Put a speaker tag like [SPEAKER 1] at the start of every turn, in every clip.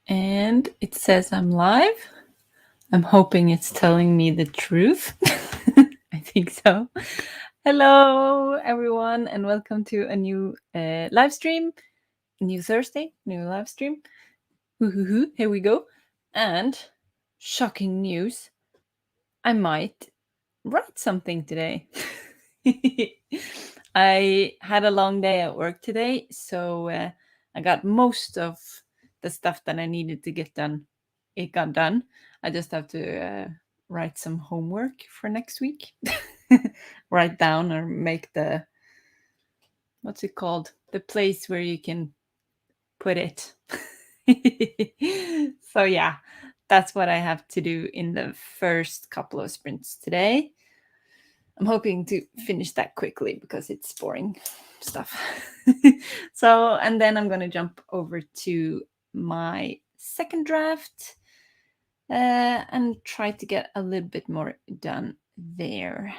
[SPEAKER 1] And it says I'm live. I'm hoping it's telling me the truth. I think so. Hello, everyone, and welcome to a new live stream. New Thursday, new live stream. Woo-hoo-hoo, here we go. And shocking news, I might write something today. I had a long day at work today, so I got most of the stuff that I needed to get done. It got done. I just have to write some homework for next week. Write down or make the, what's it called? The place where you can put it. So yeah, that's what I have to do in the first couple of sprints today. I'm hoping to finish that quickly because it's boring stuff. So, and then I'm going to jump over to my second draft and try to get a little bit more done there.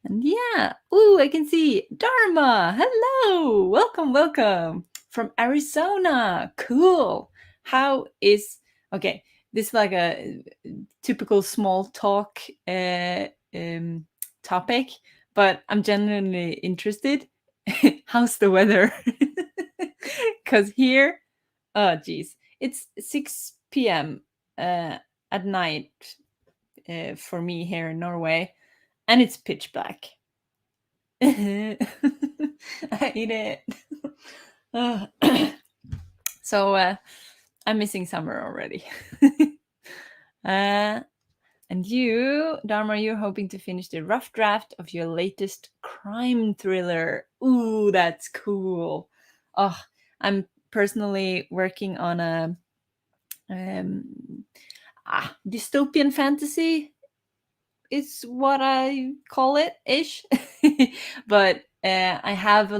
[SPEAKER 1] And yeah, ooh, I can see Dharma. Hello, welcome from Arizona. Cool. How is okay? This is like a typical small talk topic, but I'm genuinely interested. How's the weather? Because here, oh geez, it's 6 p.m. At night for me here in Norway, and it's pitch black. I hate it. So I'm missing summer already. And you, Dharma, you're hoping to finish the rough draft of your latest crime thriller. Ooh, that's cool. Oh, I'm personally working on a dystopian fantasy. It's what I call it ish. But I have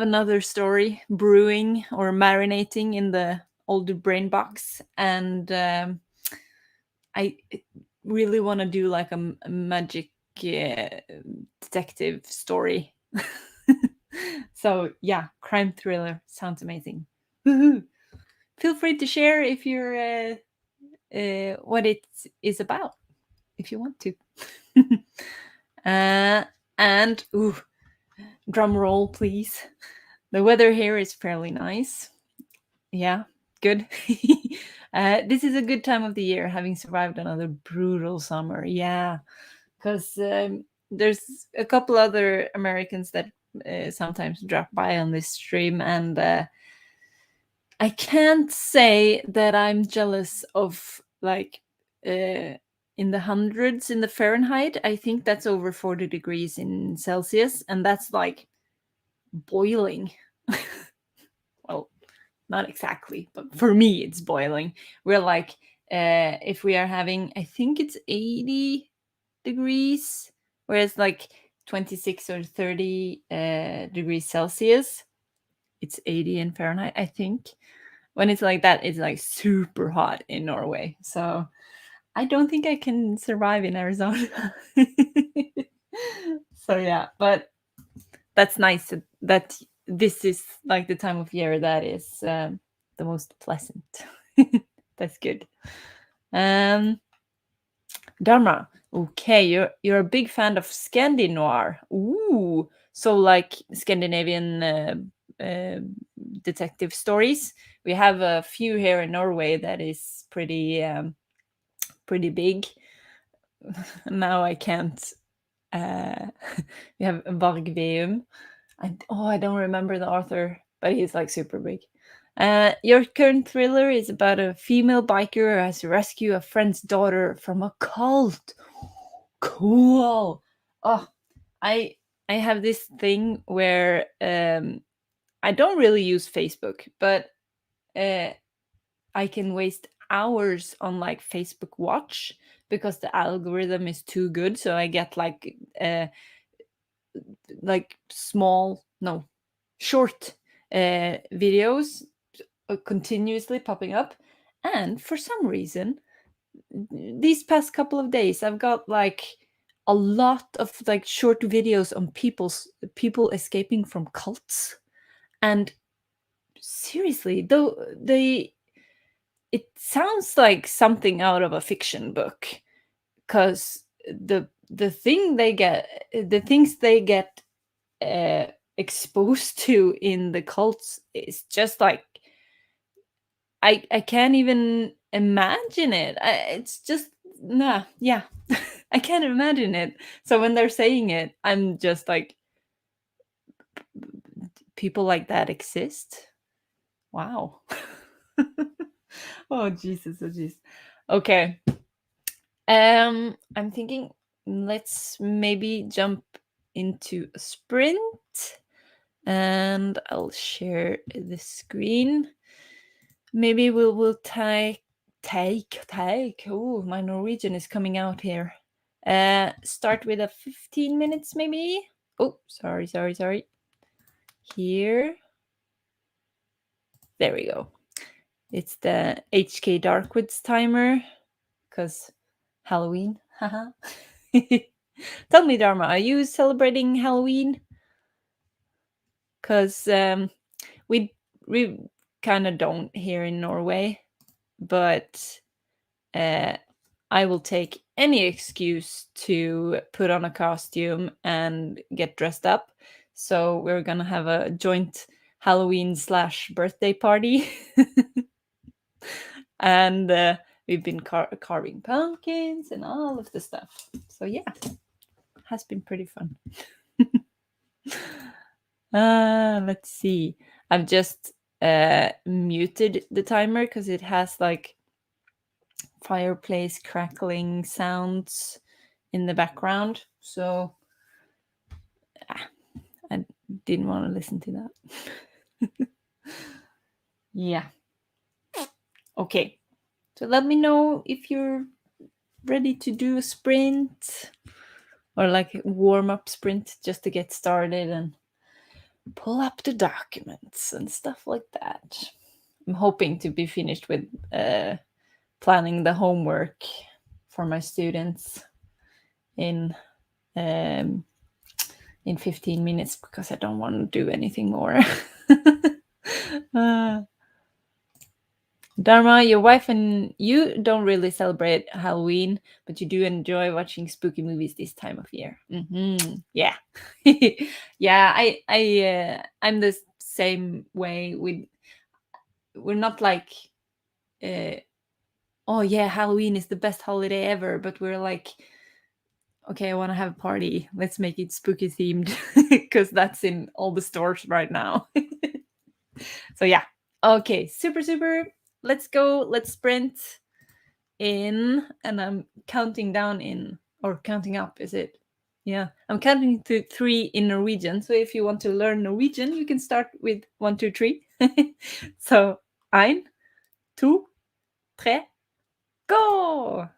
[SPEAKER 1] another story brewing or marinating in the older brain box, and I really want to do like a magic detective story. So yeah, crime thriller sounds amazing. Woohoo. Feel free to share if you're what it is about, if you want to. And ooh, drum roll, please. The weather here is fairly nice. Yeah, good. This is a good time of the year, having survived another brutal summer. Yeah, because there's a couple other Americans that sometimes drop by on this stream, and I can't say that I'm jealous of like in the hundreds in the Fahrenheit. I think that's over 40 degrees in Celsius, and that's like boiling. Well, not exactly, but for me, it's boiling. We're like, if we are having, I think it's 80 degrees, whereas like 26 or 30 degrees Celsius, it's 80 in Fahrenheit, I think. When it's like that, it's like super hot in Norway. So I don't think I can survive in Arizona. So yeah, but that's nice that this is like the time of year that is the most pleasant. That's good. Dharma, okay, you're a big fan of Scandi noir. Ooh, so like Scandinavian detective stories. We have a few here in Norway that is pretty big. Now I can't. We have Varg Veum. I don't remember the author, but he's like super big. Your current thriller is about a female biker who has to rescue a friend's daughter from a cult. Cool. Oh, I have this thing where I don't really use Facebook, but I can waste hours on like Facebook Watch because the algorithm is too good. So I get like small, no, short videos continuously popping up. And for some reason, these past couple of days, I've got like a lot of like short videos on people escaping from cults, and seriously, though, it sounds like something out of a fiction book, because the things they get uh, exposed to in the cults is just like, I can't even imagine it. It's just, nah, yeah. I can't imagine it. So when they're saying it, I'm just like, people like that exist? Wow. Oh Jesus, oh jeez. Okay. I'm thinking, let's maybe jump into a sprint, and I'll share the screen. Maybe we'll take. Oh, my Norwegian is coming out here. Start with a 15 minutes maybe. Oh, sorry. Here. There we go. It's the HK Darkwoods timer, because Halloween. Haha. Tell me, Dharma, are you celebrating Halloween? Because we kind of don't here in Norway, but I will take any excuse to put on a costume and get dressed up. So we're gonna have a joint Halloween / birthday party. And we've been carving pumpkins and all of the stuff. So yeah, has been pretty fun. Let's see. I've just muted the timer because it has like fireplace crackling sounds in the background. So I didn't want to listen to that. Yeah. Okay. So let me know if you're ready to do a sprint, or like a warm up sprint just to get started and pull up the documents and stuff like that. I'm hoping to be finished with planning the homework for my students in um, in 15 minutes, because I don't want to do anything more. Dharma, your wife and you don't really celebrate Halloween, but you do enjoy watching spooky movies this time of year. Yeah, yeah. I'm the same way. We're not like, uh, oh yeah, Halloween is the best holiday ever, but we're like, okay, I want to have a party. Let's make it spooky themed, because that's in all the stores right now. So yeah. Okay, super. Let's go. Let's sprint in, and I'm counting down in, or counting up, is it? Yeah, I'm counting to 3 in Norwegian. So if you want to learn Norwegian, you can start with 1, 2, 3. So, 1, 2, 3, go!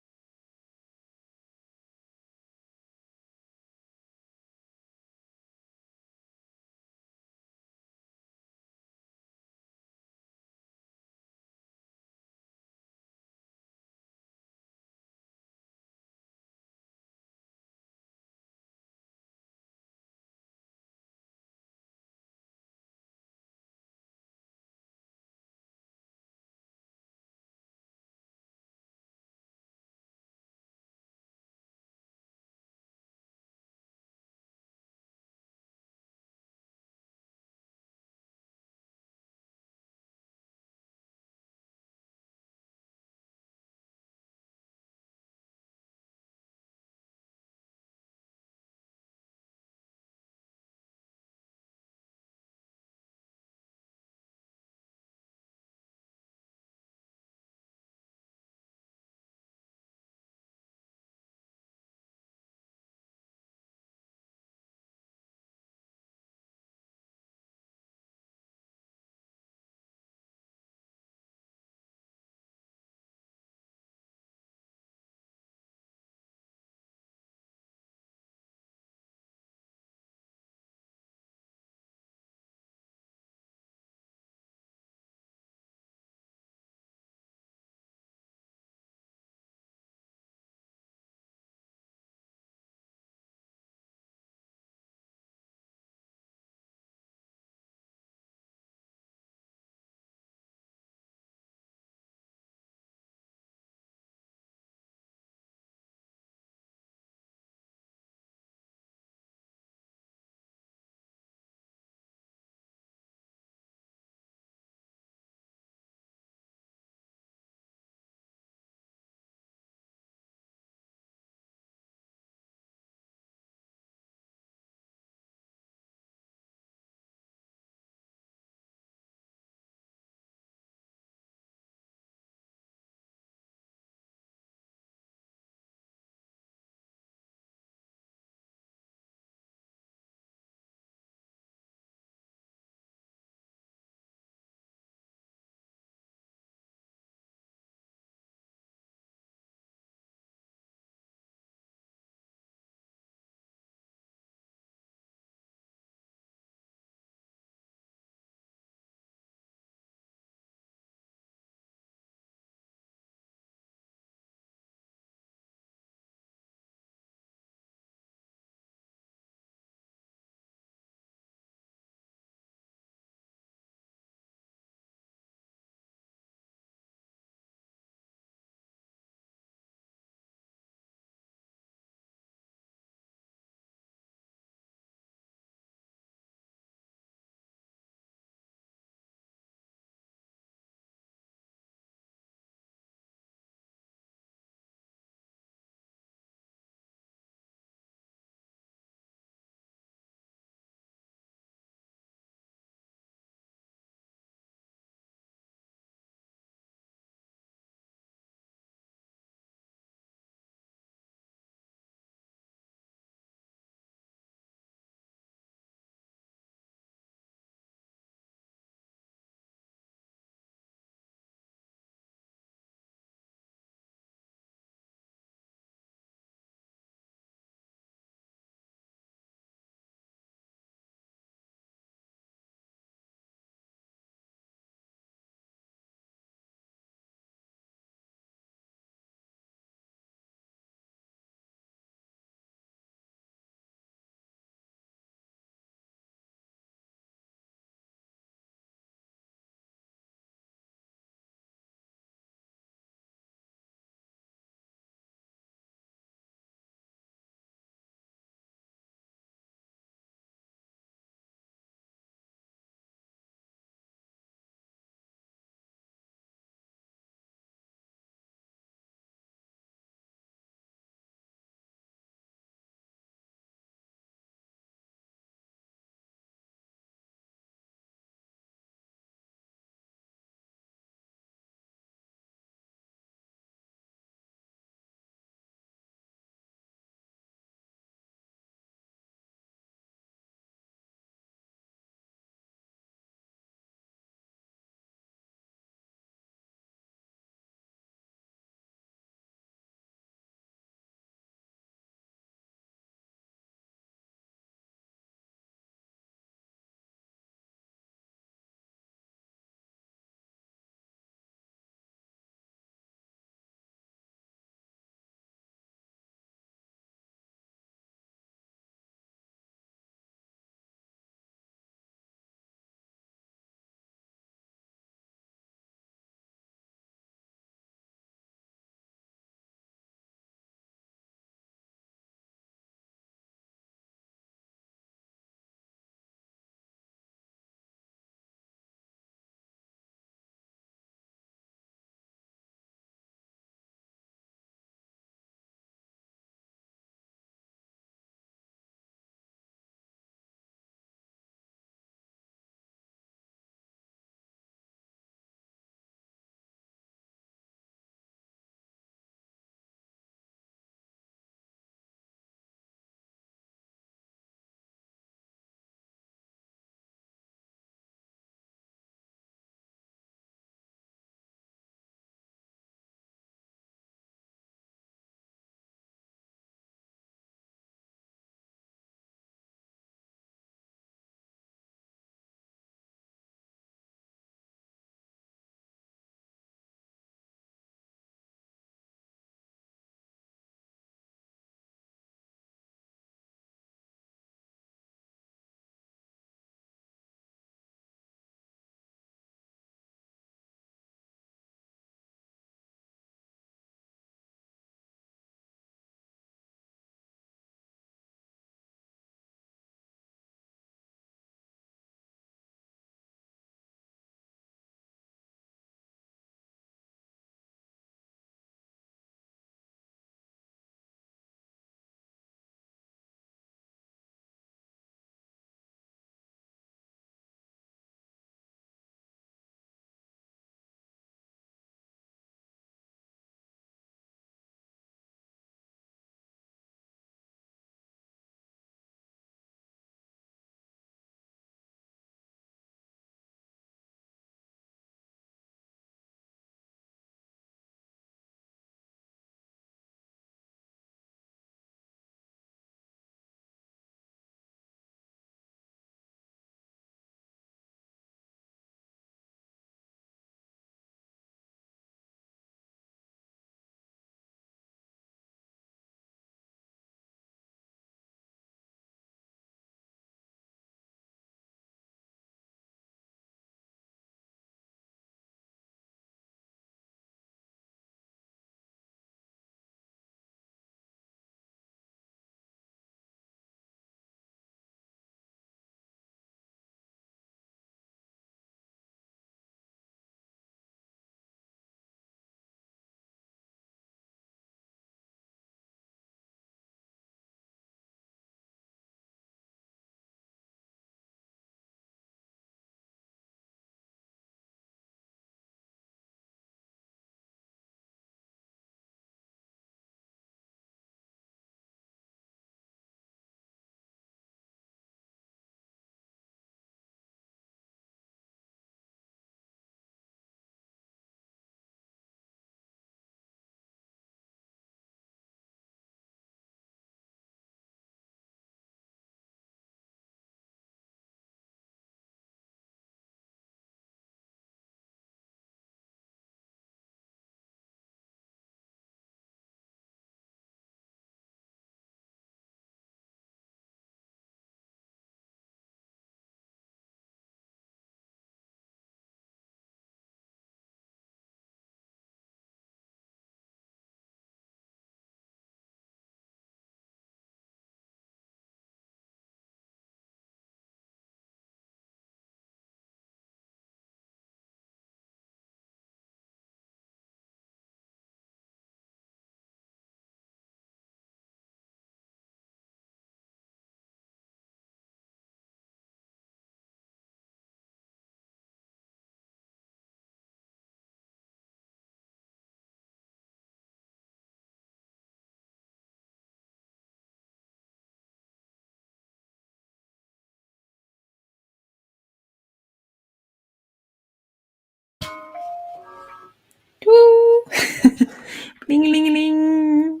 [SPEAKER 1] Ling ling ling.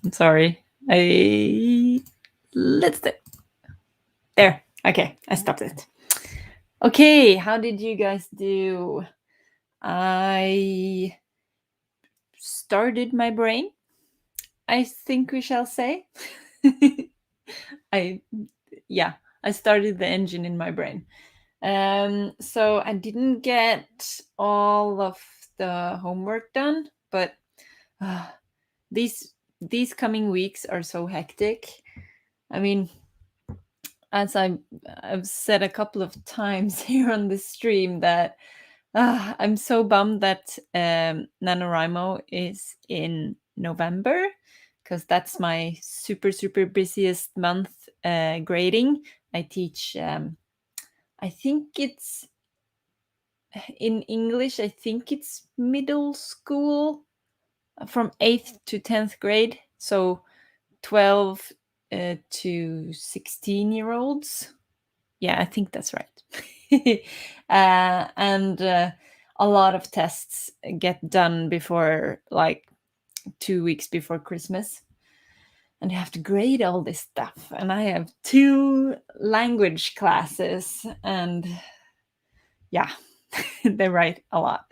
[SPEAKER 1] I'm sorry. Let's do. There. Okay, I stopped it. Okay, how did you guys do? I started my brain, I think we shall say. I started the engine in my brain. So I didn't get all of the homework done, but these coming weeks are so hectic. I mean, as I've said a couple of times here on the stream, that I'm so bummed that NaNoWriMo is in November, because that's my super busiest month grading. I teach, I think it's in English, I think it's middle school from 8th to 10th grade. So 12 to 16-year-olds. Yeah, I think that's right. And a lot of tests get done before, like, 2 weeks before Christmas. And you have to grade all this stuff. And I have 2 language classes, and yeah, they write a lot.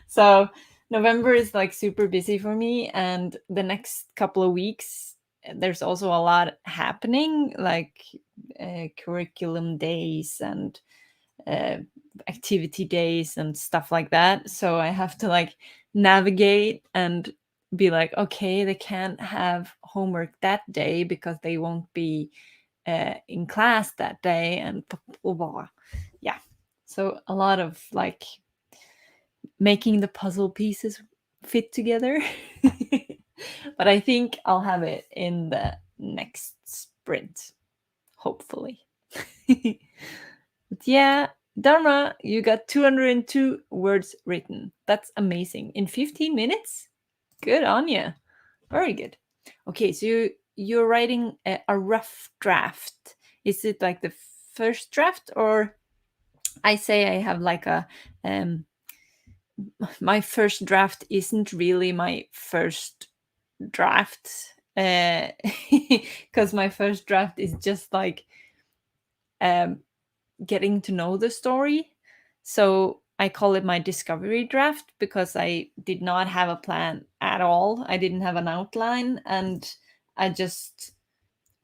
[SPEAKER 1] So November is like super busy for me, and the next couple of weeks there's also a lot happening, like curriculum days and activity days and stuff like that. So I have to like navigate and be like, okay, they can't have homework that day because they won't be in class that day, and blah, blah, blah. Yeah, so a lot of like making the puzzle pieces fit together. But I think I'll have it in the next sprint, hopefully. But yeah, Dharma, you got 202 words written. That's amazing. In 15 minutes? Good on you. Very good. Okay, so you're writing a rough draft. Is it like the first draft, or I say I have like a my first draft isn't really my first draft, because my first draft is just like getting to know the story. So I call it my discovery draft, because I did not have a plan at all. I didn't have an outline, and I just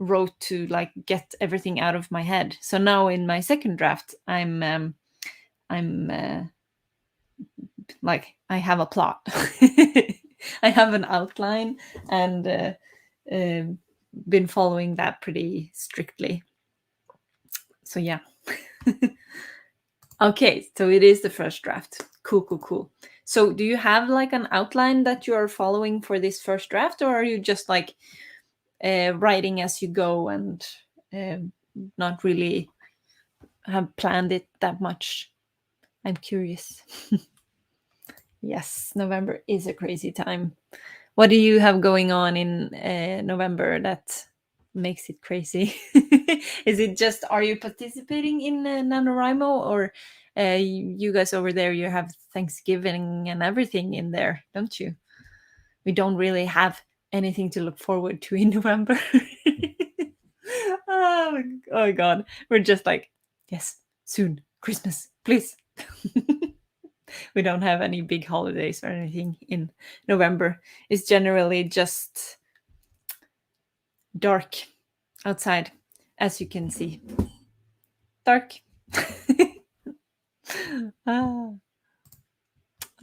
[SPEAKER 1] wrote to like get everything out of my head. So now in my second draft, I'm like, I have a plot. I have an outline, and been following that pretty strictly. So yeah. Okay, so it is the first draft. Cool. So do you have like an outline that you are following for this first draft, or are you just like writing as you go and not really have planned it that much? I'm curious. Yes, November is a crazy time. What do you have going on in November that makes it crazy? Is it just, are you participating in NaNoWriMo, or you guys over there, you have Thanksgiving and everything in there, don't you? We don't really have anything to look forward to in November. Oh my God. We're just like, yes, soon, Christmas, please. We don't have any big holidays or anything in November. It's generally just dark outside, as you can see. Dark.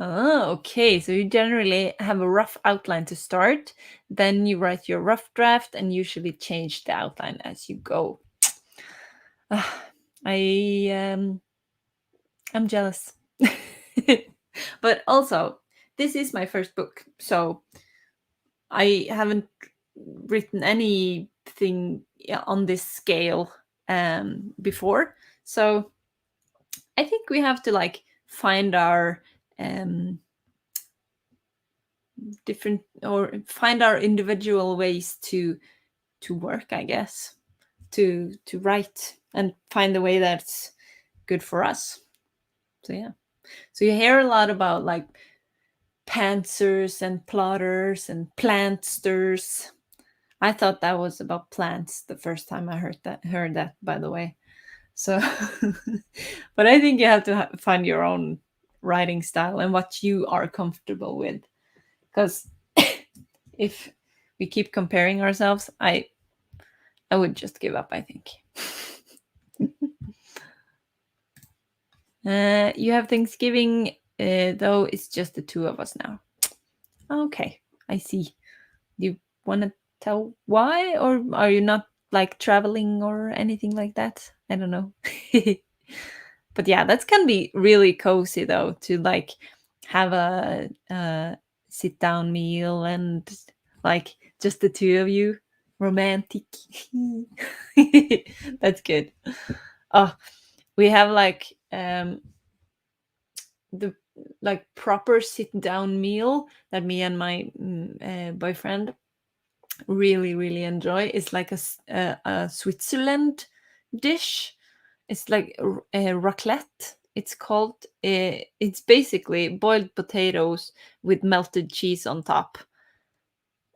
[SPEAKER 1] Okay. So you generally have a rough outline to start, then you write your rough draft, and usually change the outline as you go. I'm jealous. But also, this is my first book, so I haven't written anything on this scale before. So I think we have to like find our different, or find our individual ways to work, I guess, to write, and find the way that's good for us. So yeah. So you hear a lot about like pantsers and plotters and plantsters. I thought that was about plants the first time I heard that, by the way. So, but I think you have to find your own writing style and what you are comfortable with. Because if we keep comparing ourselves, I would just give up, I think. You have Thanksgiving, though it's just the two of us now. Okay, I see. Do you want to tell why, or are you not like traveling or anything like that? I don't know. But yeah, that's can be really cozy though, to like have a sit down meal and like just the two of you, romantic. That's good. Oh, we have like the like proper sit down meal that me and my boyfriend really enjoy is like a Switzerland dish. It's like a raclette. It's called. It's basically boiled potatoes with melted cheese on top.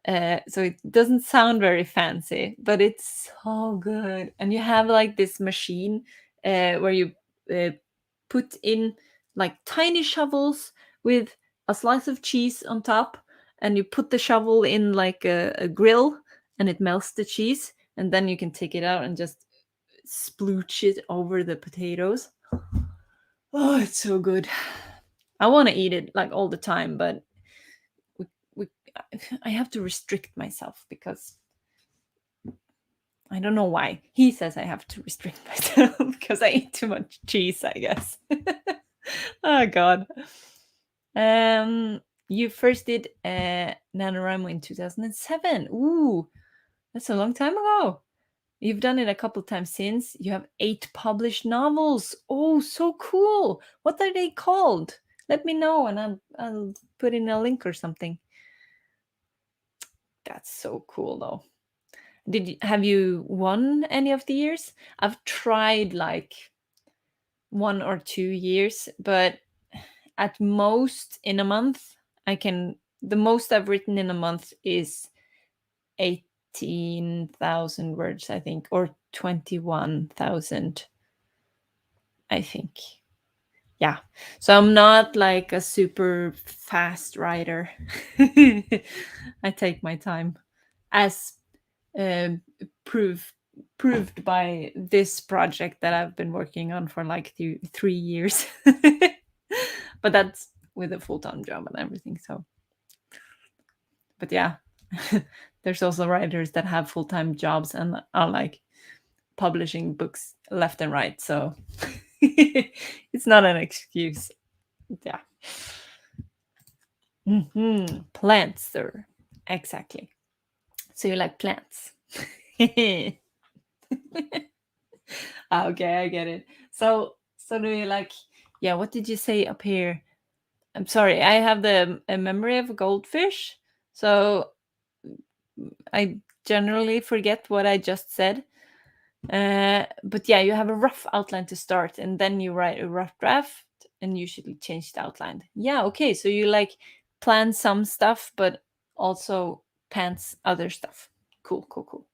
[SPEAKER 1] So it doesn't sound very fancy, but it's so good. And you have like this machine where you uh, put in like tiny shovels with a slice of cheese on top, and you put the shovel in like a grill, and it melts the cheese, and then you can take it out and just splooch it over the potatoes. Oh, it's so good. I want to eat it like all the time, but we, I have to restrict myself because I don't know why. He says I have to restrict myself because I eat too much cheese, I guess. Oh god. You first did NaNoWriMo in 2007. Ooh, that's a long time ago. You've done it a couple times since. You have 8 published novels. Oh, so cool. What are they called? Let me know and I'll put in a link or something. That's so cool though. Have you won any of the years? I've tried like 1 or 2 years, but at most in a month, the most I've written in a month is 18,000 words, I think, or 21,000, I think. Yeah. So I'm not like a super fast writer. I take my time, as um, proof proved by this project that I've been working on for like 3 years. But that's with a full-time job and everything. So, but yeah, there's also writers that have full-time jobs and are like publishing books left and right. So it's not an excuse. Yeah. Plants, sir. Exactly. So you like plants. Okay, I get it. So do you like, yeah, what did you say up here? I'm sorry, I have the a memory of a goldfish, so I generally forget what I just said. But yeah, you have a rough outline to start, and then you write a rough draft, and usually change the outline. Yeah, okay, so you like plan some stuff, but also pants other stuff. Cool.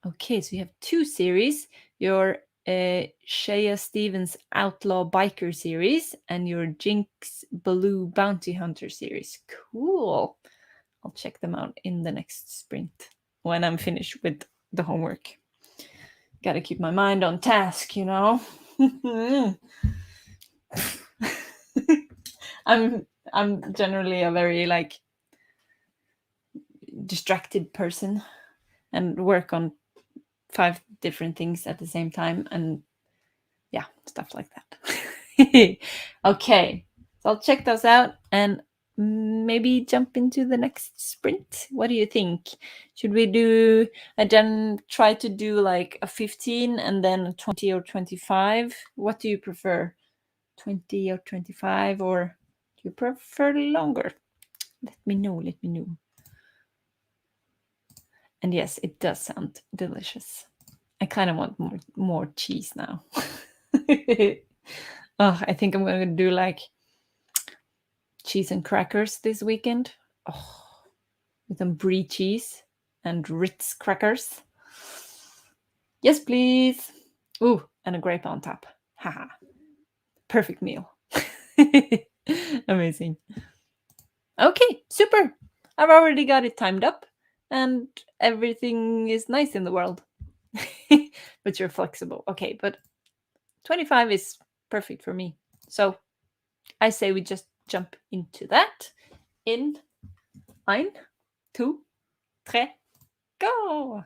[SPEAKER 1] Okay, so you have 2 series. Your Shea Stevens Outlaw Biker series and your Jinx Baloo Bounty Hunter series. Cool. I'll check them out in the next sprint when I'm finished with the homework. Gotta keep my mind on task, you know. I'm generally a very like distracted person and work on 5 different things at the same time, and yeah, stuff like that. Okay, so I'll check those out and maybe jump into the next sprint. What do you think? Should we do, I then try to do like a 15 and then a 20 or 25? What do you prefer? 20 or 25, or do you prefer longer? Let me know. And yes, it does sound delicious. I kind of want more cheese now. Oh, I think I'm going to do like cheese and crackers this weekend. Oh, with some brie cheese and Ritz crackers. Yes, please. Ooh, and a grape on top. Haha. Perfect meal. Amazing. Okay, super. I've already got it timed up and everything is nice in the world. But you're flexible. Okay, but 25 is perfect for me. So I say we just jump into that in ein, two, tre, go.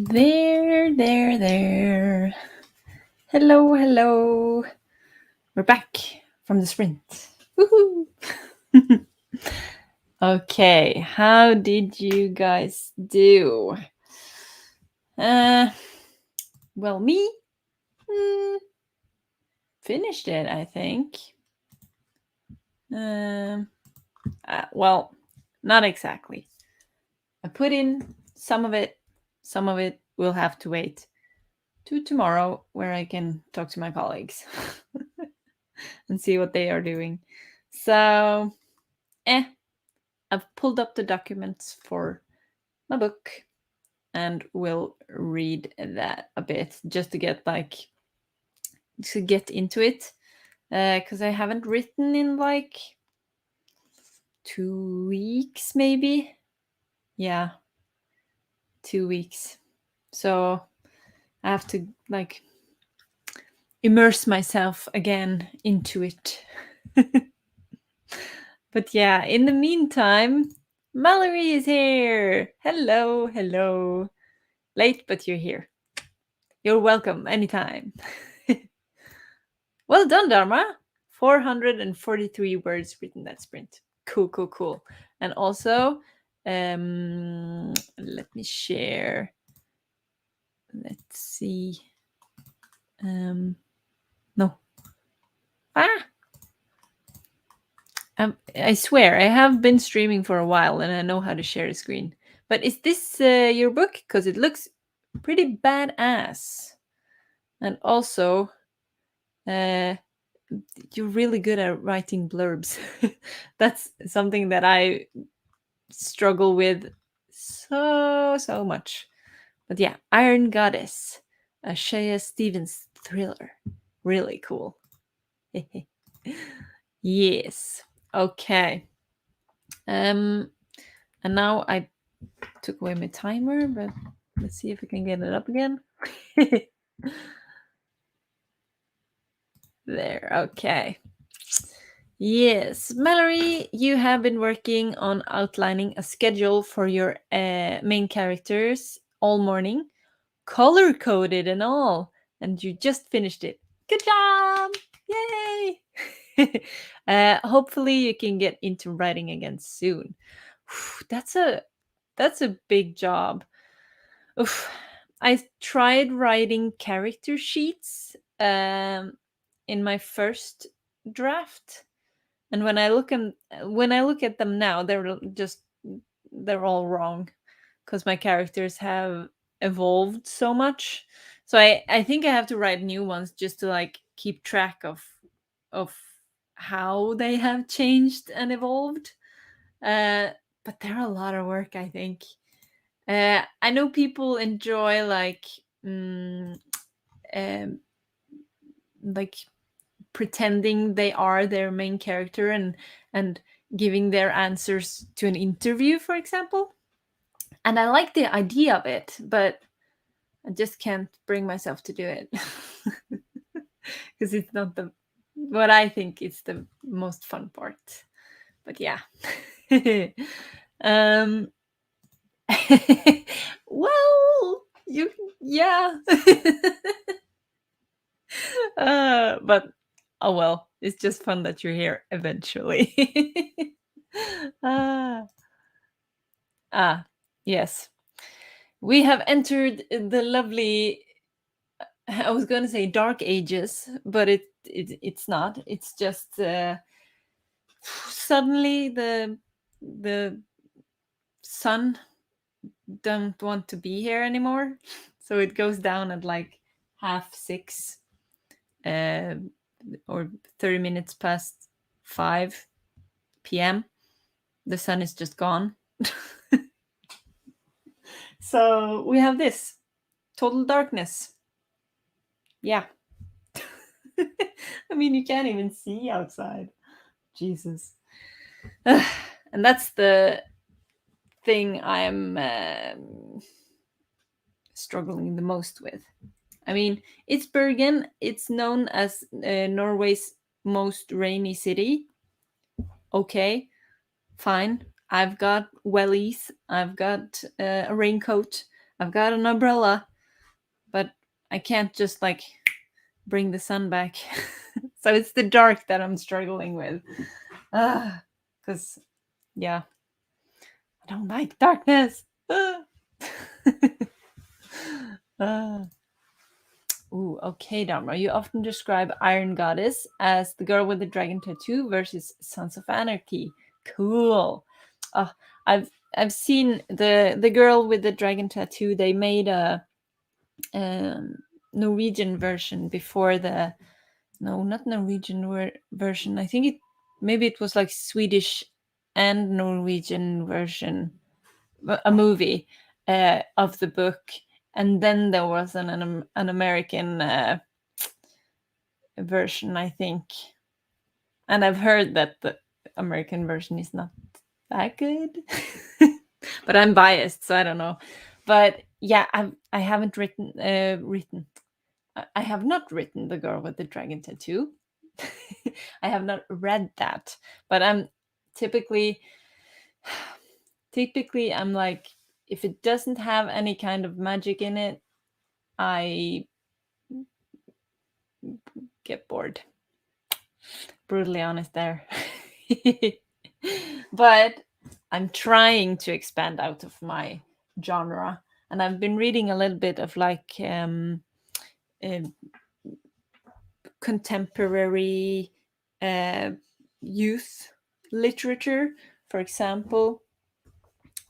[SPEAKER 1] There. Hello, hello. We're back from the sprint. Woohoo! Okay, how did you guys do? Well, me finished it, I think. Well, not exactly. I put in some of it will have to wait to tomorrow, where I can talk to my colleagues and see what they are doing. So, I've pulled up the documents for my book and will read that a bit just to get into it, because I haven't written in like 2 weeks, maybe. Yeah, 2 weeks. So I have to immerse myself again into it. But yeah, in the meantime, Mallory is here. Hello, hello. Late, but you're here. You're welcome anytime. Well done, Dharma. 443 words written that sprint. Cool. And also, let me share. Let's see. No. I swear, I have been streaming for a while and I know how to share a screen. But is this your book? Because it looks pretty badass. And also, you're really good at writing blurbs. That's something that I struggle with so much. But yeah, Iron Goddess, a Shea Stevens thriller. Really cool. Yes. Okay. And now I took away my timer, but let's see if I can get it up again. There, okay. Yes, Mallory, you have been working on outlining a schedule for your main characters all morning, color coded and all, and you just finished it. Good job! Yay! Hopefully, you can get into writing again soon. That's a big job. Oof. I tried writing character sheets in my first draft, and when I look at them now, they're all wrong because my characters have evolved so much. So I think I have to write new ones just to keep track of how they have changed and evolved. But they're a lot of work, I think. I know people enjoy mm, um, like pretending they are their main character and giving their answers to an interview, for example. And I like the idea of it, but I just can't bring myself to do it because it's not the what I think is the most fun part. But yeah. um well, yeah. But oh well, it's just fun that you're here eventually. ah, yes. We have entered the lovely, I was going to say dark ages, but it's not. It's just suddenly the sun don't want to be here anymore. So it goes down at 6:30 or 30 minutes past 5 p.m. The sun is just gone. So we have this total darkness. Yeah. I mean, you can't even see outside. Jesus. And that's the thing I'm struggling the most with. I mean, it's Bergen. It's known as Norway's most rainy city. Okay, fine. I've got wellies. I've got a raincoat. I've got an umbrella, but I can't just like bring the sun back. So it's the dark that I'm struggling with. Because, yeah, I don't like darkness. Ooh, okay, Dharma. You often describe Iron Goddess as the girl with the dragon tattoo versus Sons of Anarchy. Cool. Oh, I've seen the girl with the dragon tattoo. They made a Norwegian version before the no, not Norwegian version. I think maybe it was like Swedish and Norwegian version, a movie of the book, and then there was an American version, I think. And I've heard that the American version is not that good, but I'm biased, so I don't know. But yeah, I haven't written. I have not written The Girl with the Dragon Tattoo. I have not read that, but I'm typically I'm like, if it doesn't have any kind of magic in it, I get bored. Brutally honest there. But I'm trying to expand out of my genre, and I've been reading a little bit of like uh, contemporary youth literature. For example,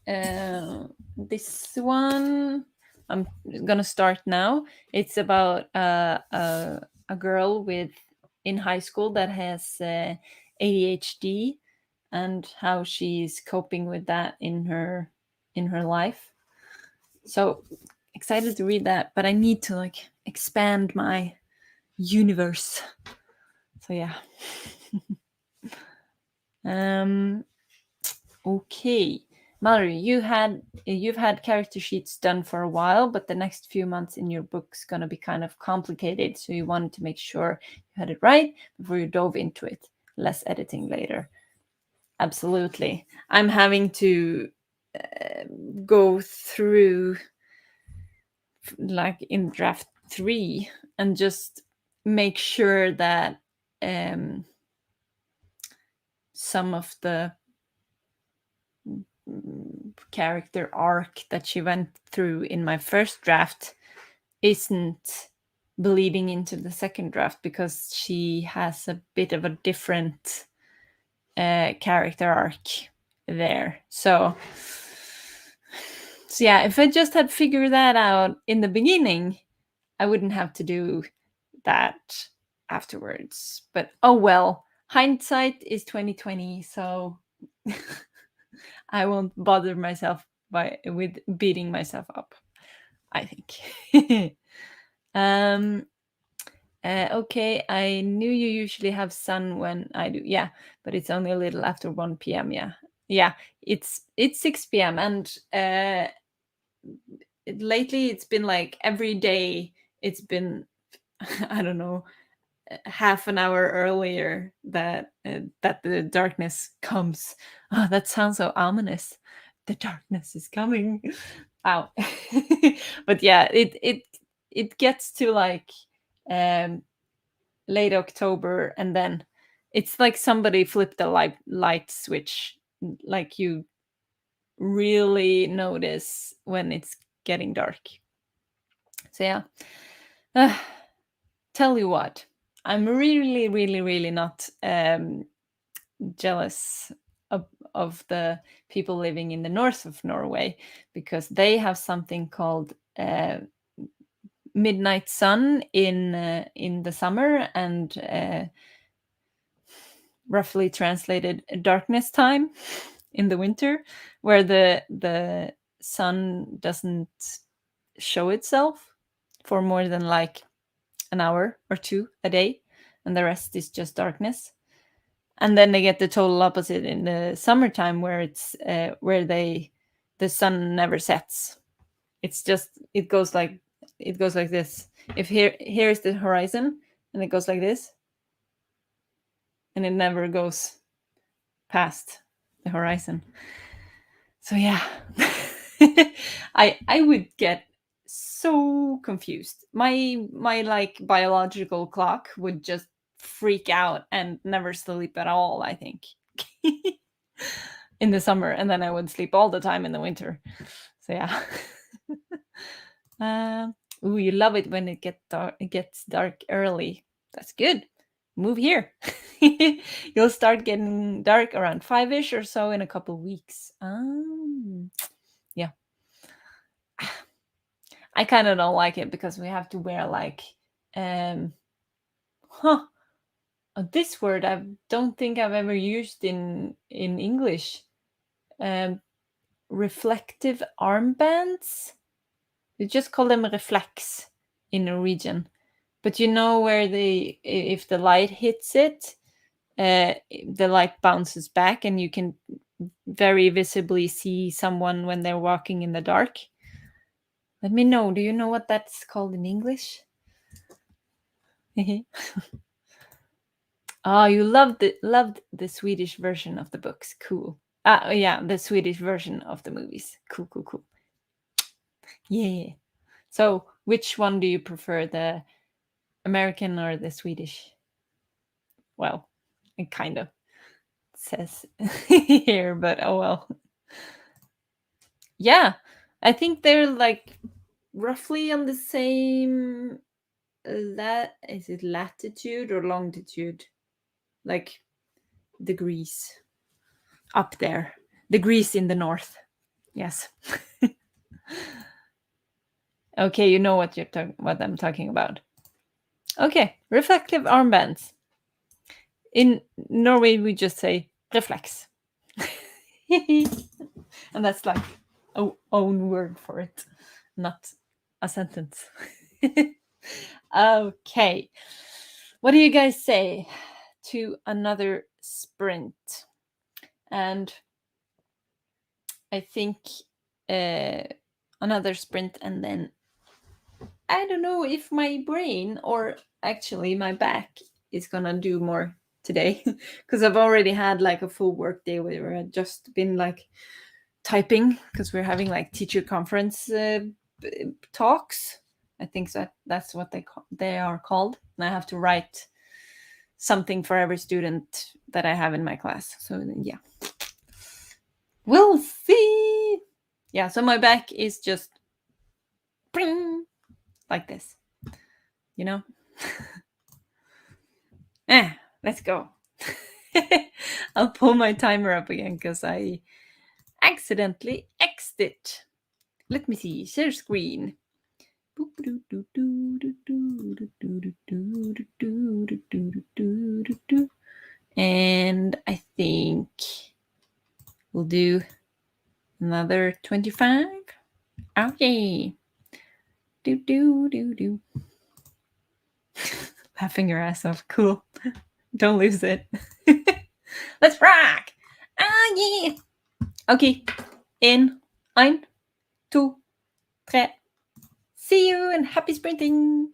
[SPEAKER 1] this one I'm gonna start now. It's about a girl with in high school that has ADHD, and how she's coping with that in her life. So excited to read that, but I need to like expand my universe. So yeah. Okay. Mallory, you've had character sheets done for a while, but the next few months in your book's gonna be kind of complicated, so you wanted to make sure you had it right before you dove into it. Less editing later. Absolutely. I'm having to go through like in draft 3 and just make sure that some of the character arc that she went through in my first draft isn't bleeding into the second draft, because she has a bit of a different character arc there. So yeah, if I just had figured that out in the beginning, I wouldn't have to do that afterwards. But oh well, hindsight is 2020, so I won't bother myself with beating myself up, I think. Okay, I knew you usually have sun when I do. Yeah, but it's only a little after 1 p.m. Yeah, it's 6 p.m. and lately it's been like every day. It's been I don't know, half an hour earlier that the darkness comes. Oh, that sounds so ominous. The darkness is coming. Wow. But yeah, it gets to like um late October, and then it's like somebody flipped the light switch. Like you really notice when it's getting dark. So yeah. Tell you what, I'm really, really, really not jealous of the people living in the north of Norway, because they have something called midnight sun in the summer, and roughly translated darkness time in the winter, where the sun doesn't show itself for more than like an hour or two a day, and the rest is just darkness. And then they get the total opposite in the summertime, where it's where the sun never sets. It's just it goes like this. If here's the horizon, and it goes like this, and it never goes past the horizon. So yeah. I would get so confused. My like biological clock would just freak out and never sleep at all, I think. In the summer, and then I would sleep all the time in the winter. So yeah. Ooh, you love it when it gets dark early. That's good. Move here. You'll start getting dark around 5ish or so in a couple weeks. Yeah. I kind of don't like it because we have to wear like um huh this word I don't think I've ever used in English. Um reflective armbands. We just call them reflex in Norwegian. But you know where if the light hits it, the light bounces back and you can very visibly see someone when they're walking in the dark. Let me know. Do you know what that's called in English? Oh, you loved the Swedish version of the books. Cool. Yeah, the Swedish version of the movies. Cool, cool, cool. Yeah. So, which one do you prefer, the American or the Swedish? Well, it kind of says here, but oh well. Yeah, I think they're like roughly on the same is it latitude or longitude? Like degrees up there. Degrees in the north. Yes. Okay, you know what I'm talking about. Okay, reflective armbands. In Norway, we just say reflex. And that's like own word for it, not a sentence. Okay. What do you guys say to another sprint? And I think uh, another sprint, and then I don't know if my brain or actually my back is gonna do more today because I've already had like a full work day where I've just been like typing because we're having like teacher conference talks. I think that's what they are called, and I have to write something for every student that I have in my class. So yeah, we'll see. Yeah, so my back is just like this, you know. Let's go. I'll pull my timer up again because I accidentally X'd it. Let me see. Share screen. And I think we'll do another 25. Okay. Do. Laughing your ass off. Cool. Don't lose it. Let's rock. Yeah. Okay. In ein, two, three. See you and happy sprinting.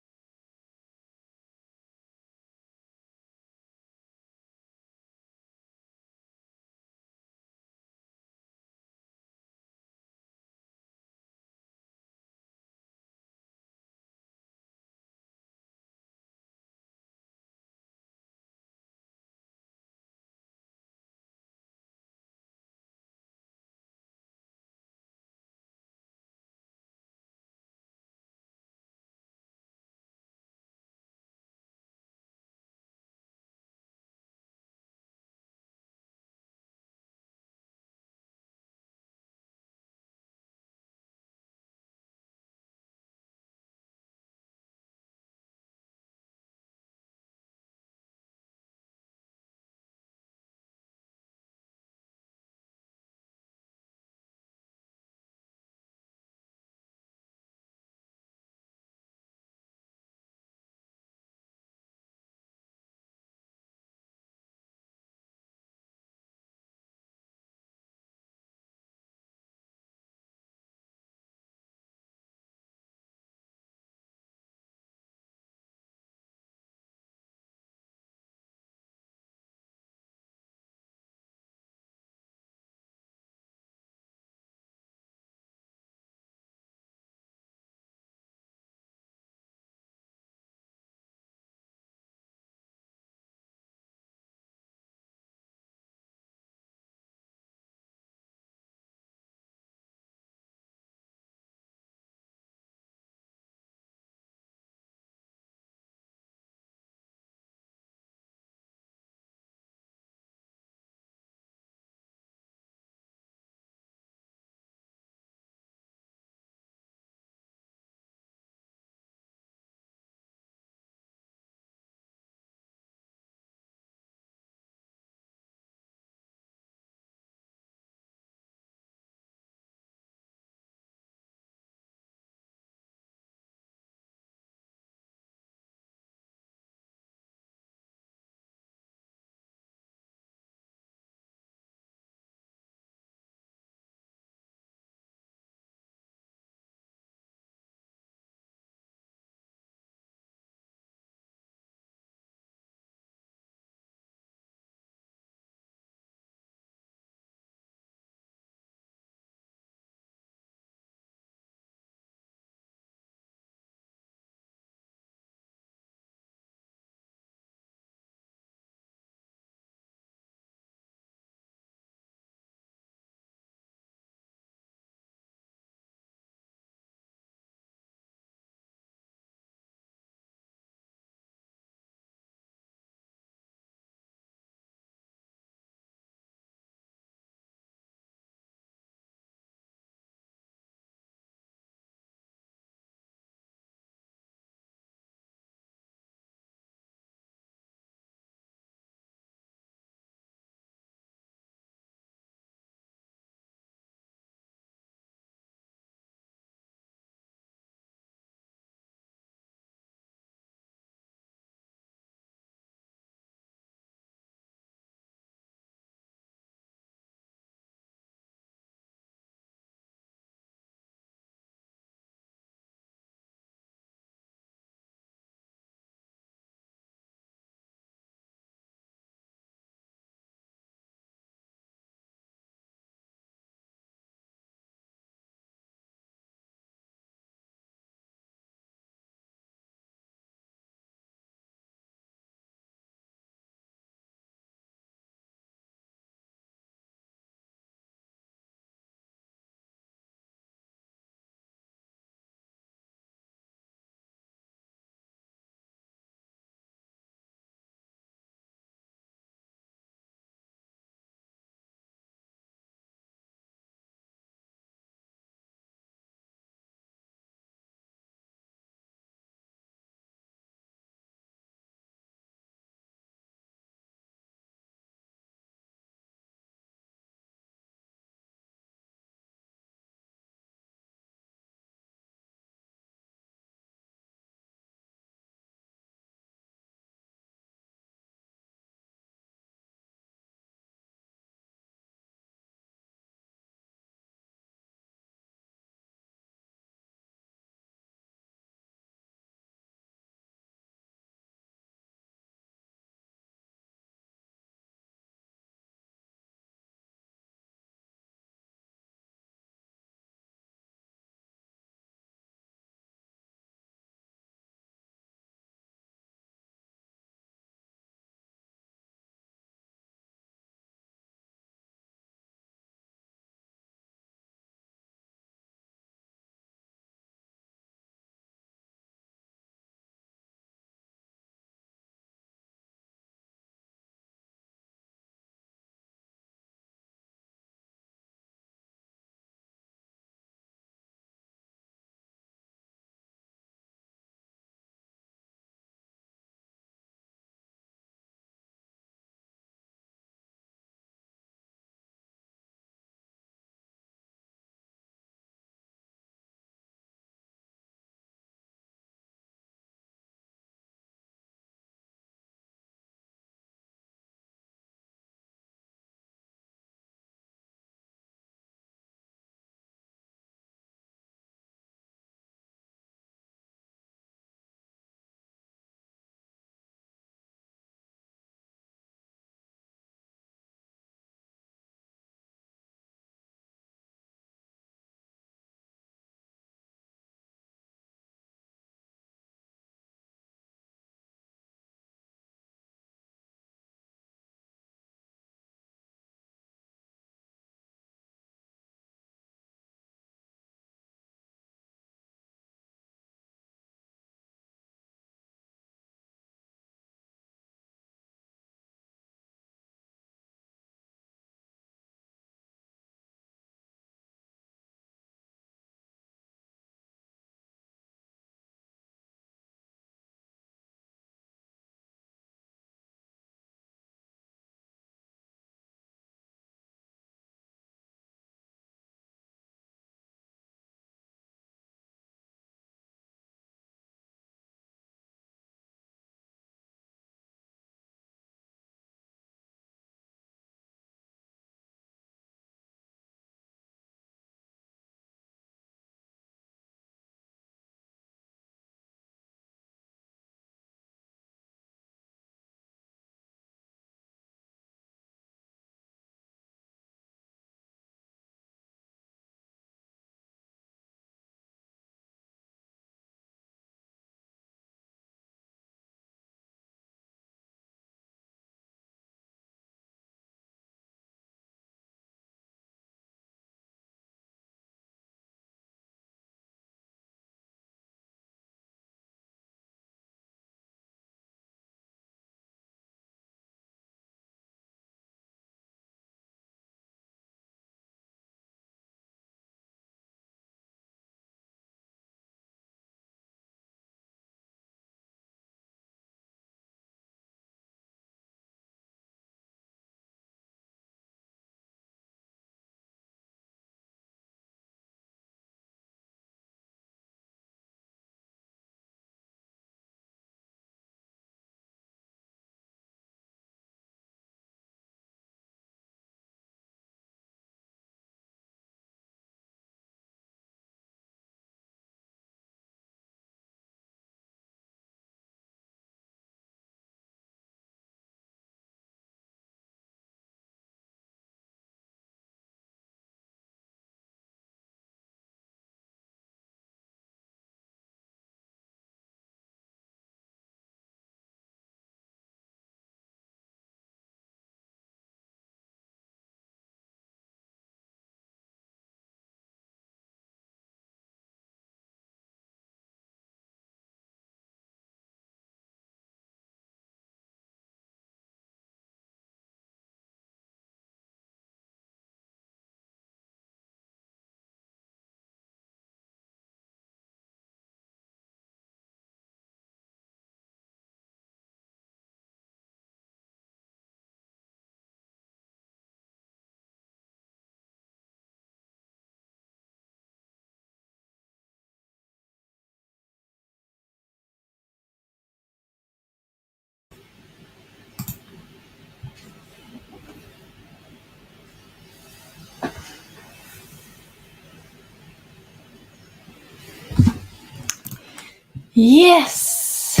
[SPEAKER 1] Yes,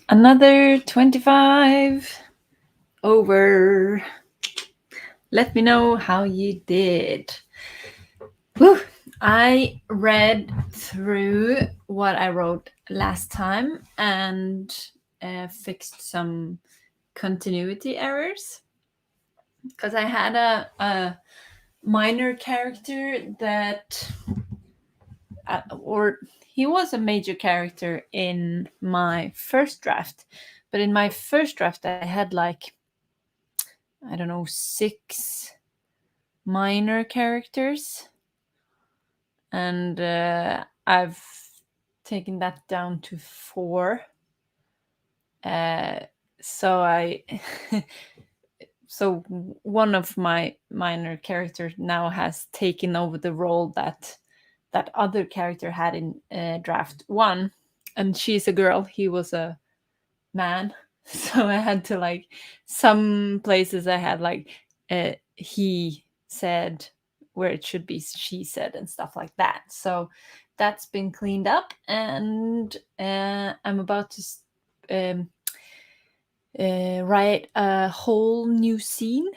[SPEAKER 1] another 25 over. Let me know how you did. Whew. I read through what I wrote last time and fixed some continuity errors, because I had a minor character that or he was a major character in my first draft, but in my first draft I had like, I don't know, 6 minor characters, and I've taken that down to 4. So I so one of my minor characters now has taken over the role that other character had in draft 1, and she's a girl, he was a man. So I had to, like, some places I had like he said where it should be she said and stuff like that. So that's been cleaned up, and I'm about to write a whole new scene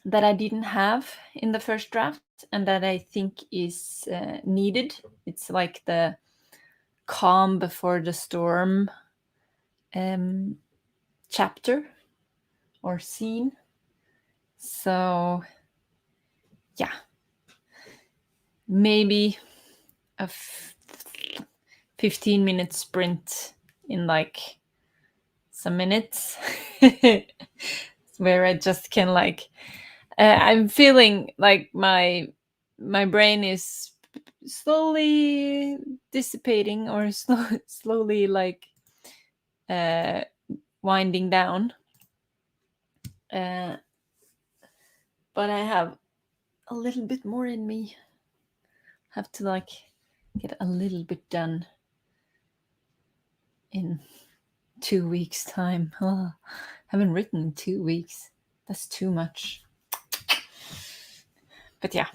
[SPEAKER 1] that I didn't have in the first draft and that I think is needed. It's like the calm before the storm chapter or scene. So yeah, maybe a 15-minute sprint in like some minutes where I just can like I'm feeling like my brain is slowly dissipating or slowly like winding down, but I have a little bit more in me. Have to like get a little bit done in 2 weeks time. Haven't written in 2 weeks. That's too much. But yeah.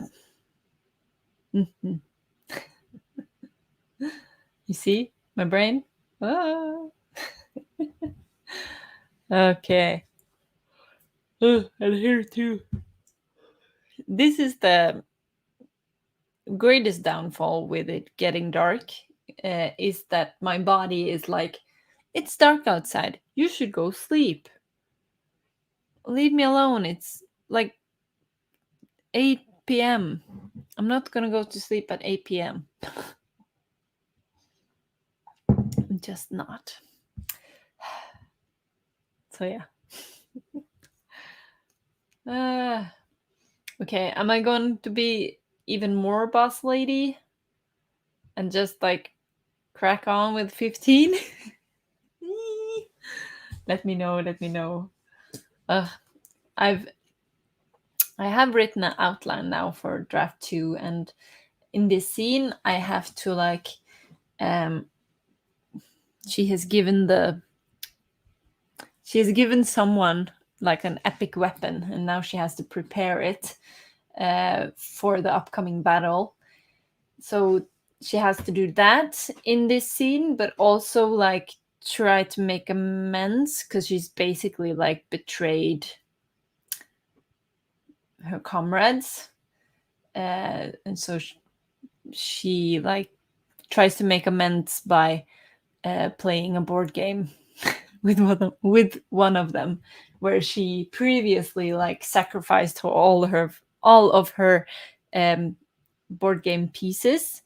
[SPEAKER 1] Mm-hmm. You see my brain? Ah. Okay. And here too. This is the greatest downfall with it getting dark, is that my body is like, it's dark outside. You should go sleep. Leave me alone. It's like 8 p.m. I'm not gonna go to sleep at 8 p.m. I'm just not. So yeah. Okay, am I going to be even more boss lady and just like crack on with 15? Let me know. I have written an outline now for draft 2, and in this scene I have to like she has given someone like an epic weapon, and now she has to prepare it for the upcoming battle. So she has to do that in this scene, but also like try to make amends, because she's basically like betrayed her comrades, and so she like tries to make amends by playing a board game with one of them, where she previously like sacrificed all of her board game pieces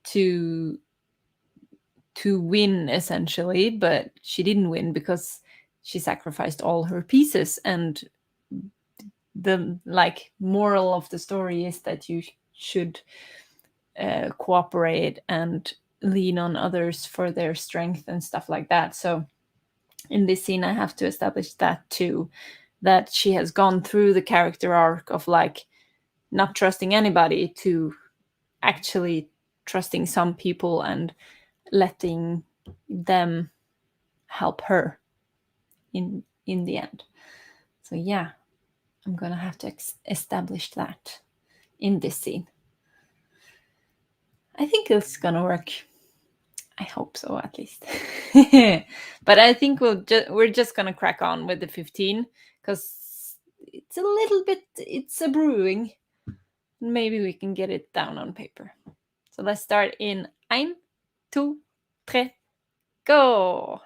[SPEAKER 1] to win essentially, but she didn't win because she sacrificed all her pieces. And the like moral of the story is that you should cooperate and lean on others for their strength and stuff like that. So in this scene I have to establish that too, that she has gone through the character arc of like not trusting anybody to actually trusting some people and letting them help her in the end. So yeah, I'm gonna have to establish that in this scene. I think it's gonna work. I hope so, at least. But I think we're just gonna crack on with the 15 because it's a little bit, it's a brewing. Maybe we can get it down on paper. So let's start in 1, 2, 3, go.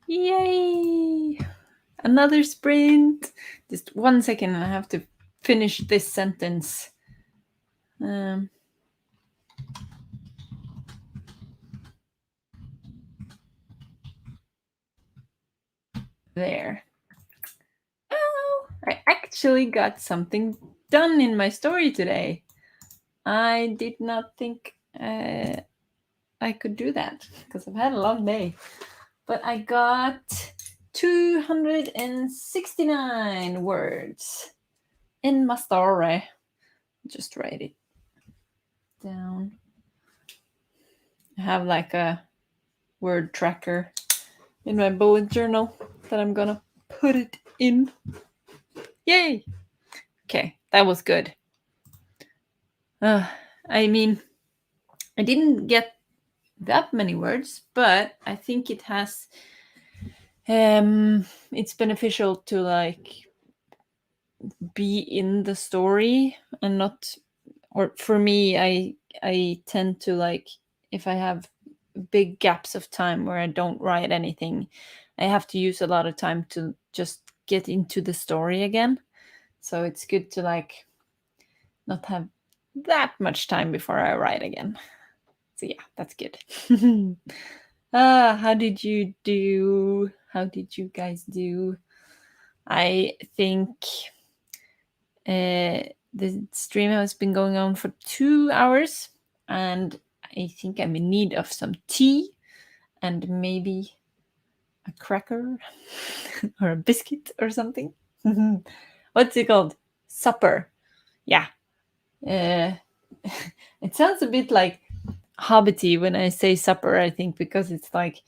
[SPEAKER 1] Yay! Another sprint. Just 1 second, and I have to finish this sentence. There. Oh, I actually got something done in my story today. I did not think I could do that because I've had a long day. But I got 269 words in my story. Just write it down. I have like a word tracker in my bullet journal that I'm gonna put it in. Yay! Okay, that was good. I mean, I didn't get that many words, but I think it has it's beneficial to like be in the story and not, or for me, I tend to like, if I have big gaps of time where I don't write anything, I have to use a lot of time to just get into the story again. So it's good to like not have that much time before I write again. So yeah, that's good. How did you do? How did you guys do? I think the stream has been going on for 2 hours, and I think I'm in need of some tea and maybe a cracker or a biscuit or something. What's it called? Supper. Yeah. It sounds a bit like hobbity when I say supper, I think, because it's like,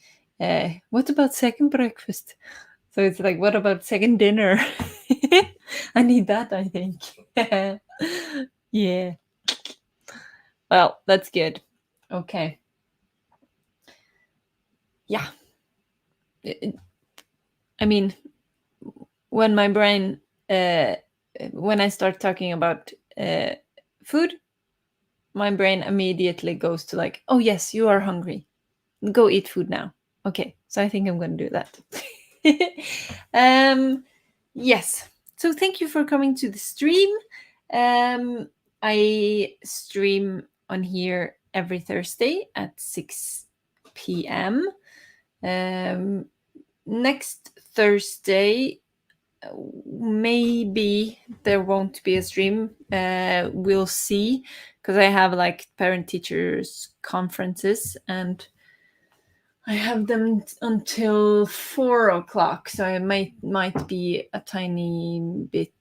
[SPEAKER 1] what about second breakfast? So it's like, what about second dinner? I need that, I think. Yeah. Well, that's good. Okay. Yeah. I mean, when my brain, when I start talking about food, my brain immediately goes to like, oh, yes, you are hungry. Go eat food now. Okay. So I think I'm going to do that. Yes. So thank you for coming to the stream. I stream on here every Thursday at 6 p.m. Next Thursday, maybe there won't be a stream. We'll see, because I have like parent teachers conferences and I have them until 4 o'clock, so I might be a tiny bit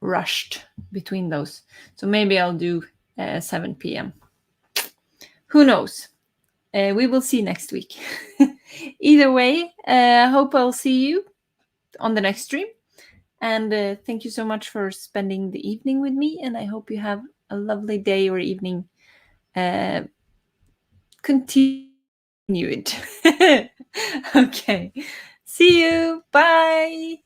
[SPEAKER 1] rushed between those. So maybe I'll do 7 p.m. Who knows? We will see next week. Either way, I hope I'll see you on the next stream. And thank you so much for spending the evening with me. And I hope you have a lovely day or evening. Continue it. Okay. See you. Bye.